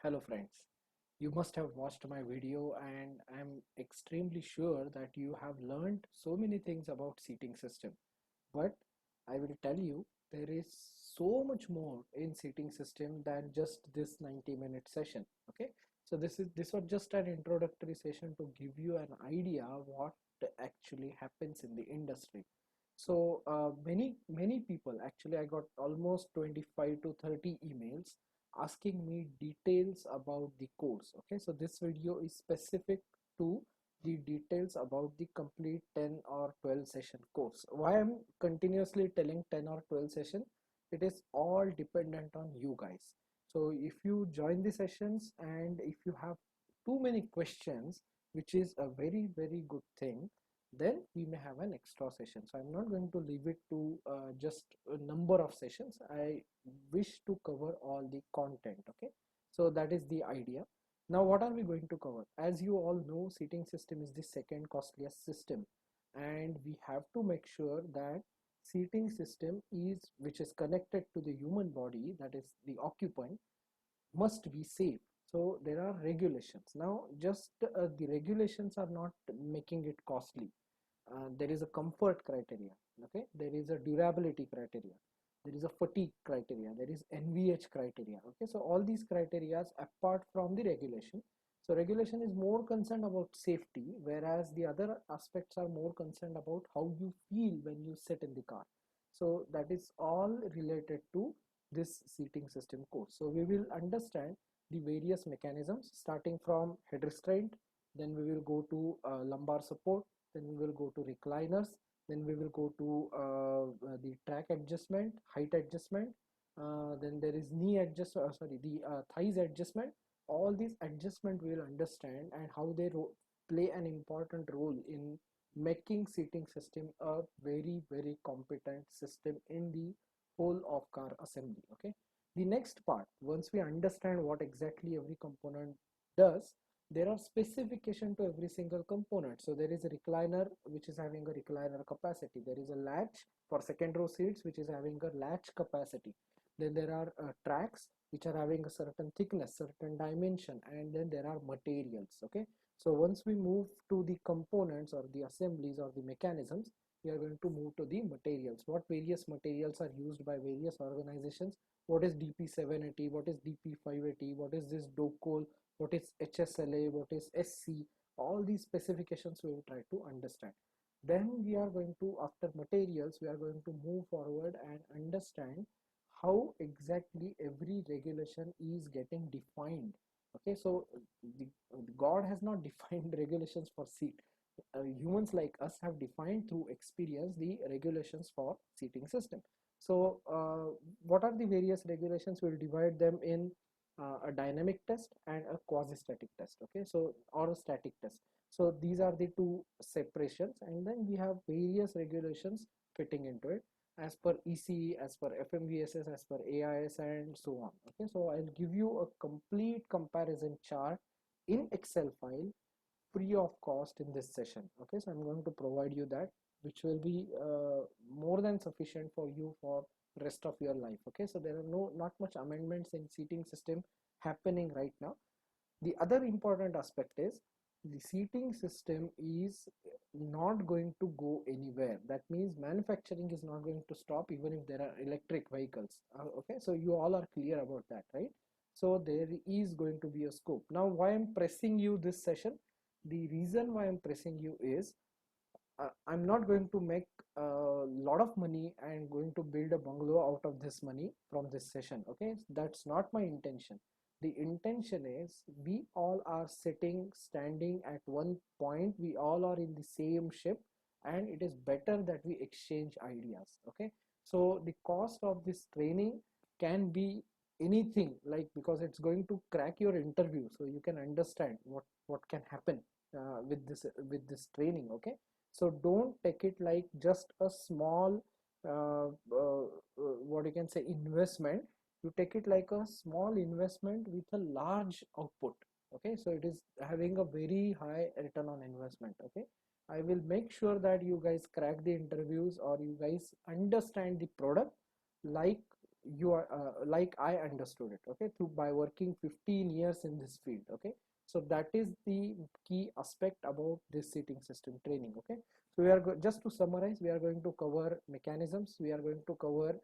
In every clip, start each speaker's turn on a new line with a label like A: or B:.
A: Hello friends, you must have watched my video and I'm extremely sure that you have learned so many things about seating system. But I will tell you there is so much more in seating system than just this 90-minute session. Okay, so this was just an introductory session to give you an idea what actually happens in the industry. So many people, actually I got almost 25 to 30 emails asking me details about the course. Okay, so this video is specific to the details about the complete 10 or 12 session course. Why I'm continuously telling 10 or 12 session, it is all dependent on you guys. So if you join the sessions and if you have too many questions, which is a very good thing, then we may have an extra session. So I'm not going to leave it to just a number of sessions. I wish to cover all the content. Okay, so that is the idea. Now what are we going to cover? As you all know, seating system is the second costliest system, and we have to make sure that seating system is which is connected to the human body, that is the occupant, must be safe. So there are regulations. Now just the regulations are not making it costly. There is a comfort criteria. Okay, there is a durability criteria, there is a fatigue criteria, there is NVH criteria. Okay, so all these criteria apart from the regulation. So regulation is more concerned about safety, whereas the other aspects are more concerned about how you feel when you sit in the car. So that is all related to this seating system course. So we will understand the various mechanisms starting from head restraint, then we will go to lumbar support, then we will go to recliners, then we will go to the track adjustment, height adjustment, then there is knee adjust, sorry, the thighs adjustment. All these adjustment we will understand and how they play an important role in making seating system a very competent system in the whole of car assembly. Okay, the next part, once we understand what exactly every component does, there are specification to every single component. So there is a recliner which is having a recliner capacity, there is a latch for second row seats which is having a latch capacity, then there are tracks which are having a certain thickness, certain dimension, and then there are materials. Okay, so once we move to the components or the assemblies or the mechanisms, we are going to move to the materials. What various materials are used by various organizations, what is DP780, what is DP580, what is this DOCOL, what is HSLA, what is SC, all these specifications we will try to understand. Then we are going to, after materials, we are going to move forward and understand how exactly every regulation is getting defined. Okay, so God has not defined regulations for seat. Humans like us have defined through experience the regulations for seating system. So what are the various regulations? We'll divide them in a dynamic test and a quasi-static test. Okay, so or a static test. So these are the two separations, and then we have various regulations fitting into it as per ECE, as per FMVSS, as per AIS, and so on. Okay, so I'll give you a complete comparison chart in Excel file free of cost in this session. Okay, so I'm going to provide you that, which will be more than sufficient for you for rest of your life. Okay, so there are not much amendments in seating system happening right now. The other important aspect is the seating system is not going to go anywhere. That means manufacturing is not going to stop even if there are electric vehicles. Okay, so you all are clear about that, right? So there is going to be a scope. Now why I'm pressing you this session, the reason why I'm pressing you is I'm not going to make a lot of money and going to build a bungalow out of this money from this session. Okay, that's not my intention. The intention is we all are sitting, standing at one point, we all are in the same ship, and it is better that we exchange ideas. Okay, so the cost of this training can be anything, like, because it's going to crack your interview, so you can understand what can happen with this training. Okay, so don't take it like just a small what you can say investment. You take it like a small investment with a large output. Okay, so it is having a very high return on investment. Okay, I will make sure that you guys crack the interviews or you guys understand the product like you are like I understood it, okay, through by working 15 years in this field, okay. So that is the key aspect about this seating system training, okay. So we are just to summarize, we are going to cover mechanisms, we are going to cover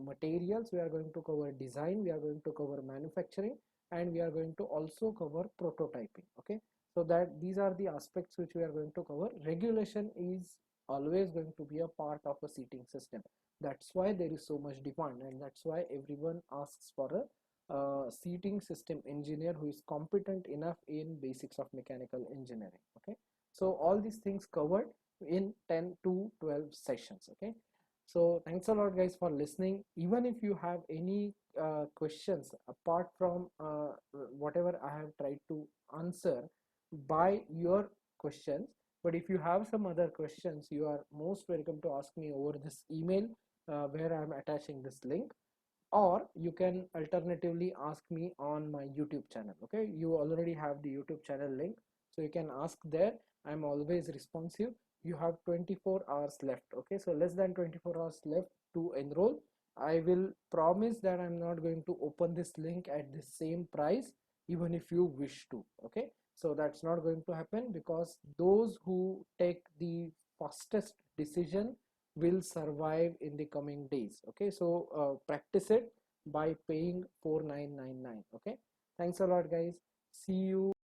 A: materials, we are going to cover design, we are going to cover manufacturing, and we are going to also cover prototyping, okay. So that these are the aspects which we are going to cover. Regulation is always going to be a part of a seating system. That's why there is so much demand, and that's why everyone asks for a seating system engineer who is competent enough in basics of mechanical engineering, okay. So all these things covered in 10 to 12 sessions, okay. So thanks a lot guys for listening. Even if you have any questions apart from whatever I have tried to answer by your questions, but if you have some other questions, you are most welcome to ask me over this email where I'm attaching this link, or you can alternatively ask me on my YouTube channel, okay. You already have the YouTube channel link, so you can ask there. I'm always responsive. You have 24 hours left, okay. So less than 24 hours left to enroll. I will promise that I'm not going to open this link at the same price even if you wish to, okay. So that's not going to happen, because those who take the fastest decision will survive in the coming days, okay. So practice it by paying 4999, okay. Thanks a lot guys. See you.